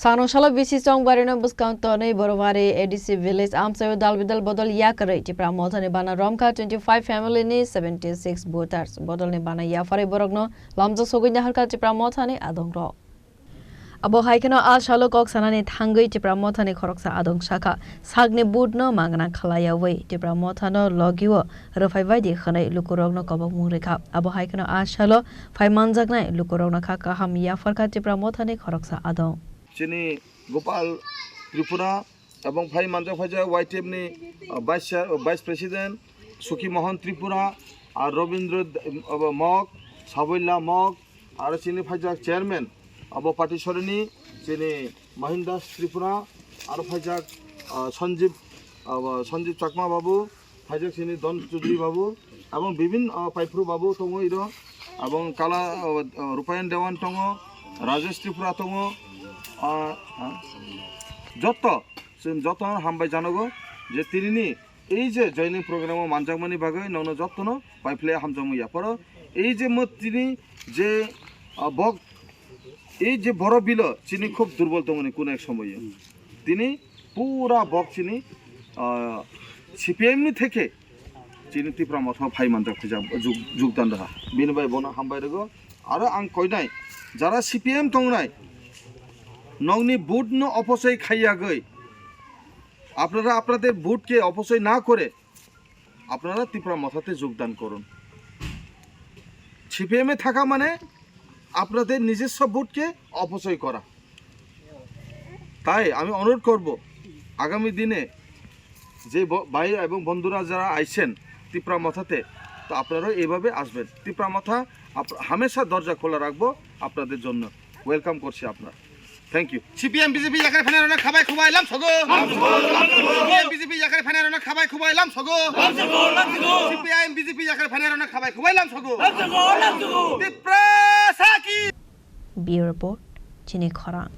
Sanushala BC song Barino Buscantone, Borovare, ADC Village, Amsayo Dalvidal Bodol Yakare, Tipra Motani Bana Romka, 25 family ni 76 voters, Bodol Nibana Yafare Borogno, Lamza Sogina Harka Tipra Motani, Adongro. Abo Haikano Al Shalokok Sanani Tangi Tipra Motani Koroksa Adong Shaka, Sagne Budno, Magna Kalaya Way, Tipra Motano, Logiwo, Rofavadi, Hane, Lukurogno Kobo Murika, Abo Haikano Al Shalo, 5 Manzagna, Lukurogno Kaka Ham Yafarka Tipra Motani Koroksa Adong. চিনি গোপাল ত্রিপুরা এবং ভাই মানজা ভাজা ওয়াইটিএমনি vice president সুখী মোহন ত্রিপুরা আর Rabindra mug সাবল্লা mug আর চিনি ভাজা chairman আবো party সরণি চিনি মহিন দাস ত্রিপুরা আর ভাজা সঞ্জীব চাকমা বাবু ভাজা চিনি দন চৌধুরী বাবু এবং বিভিন্ন পাইফ্রু বাবু টঙ ইর এবং কালা রূপায়ণ দেওয়ান টঙ রাজেশ ত্রিপুরা টঙ যত হামবাই জানাগো যে তিনি এই যে জয়নিং প্রোগ্রামও মানজাগমানি বাগৈ নন যত্ন পাইফ্লে হামজামইয়া পর এই যে তিনি যে বক এই যে বড় বিল চিনি খুব দুর্বল তমনি কোন এক সময়ে তিনি পুরা বক চিনি সিপিএম থেকে চিনি ত্রিপুরা মথা ভাই মানজাগতে যোগদান রাখা বিনবাই বনা হামবাই রেগো আর আং কইনাই যারা সিপিএম তংনাই নংনি বুট ন অপচয় খাইয়া গই আপনারা আপনাদের বুটকে অপচয় না করে আপনারা ত্রিপুরা মথাতে যোগদান করুন সিপিএমে থাকা মানে আপনাদের নিজস্ব বুটকে অপচয় করা তাই আমি অনুরোধ করব আগামী দিনে যে ভাই এবং বন্ধুরা যারা আইছেন ত্রিপুরা মথাতে তো আপনারাও এইভাবে আসবেন ত্রিপুরা মথা হামেশা দরজা খোলা রাখবো আপনাদের জন্য ওয়েলকাম করছি আপনার Thank you. CPM BJP yakar phanarona khabai khubailam sogo. CPM BJP yakar phanarona khabai khubailam sogo. CPM BJP yakar phanarona khabai khubailam sogo. Tipra Saki. Bureau Report, Chini Khorang.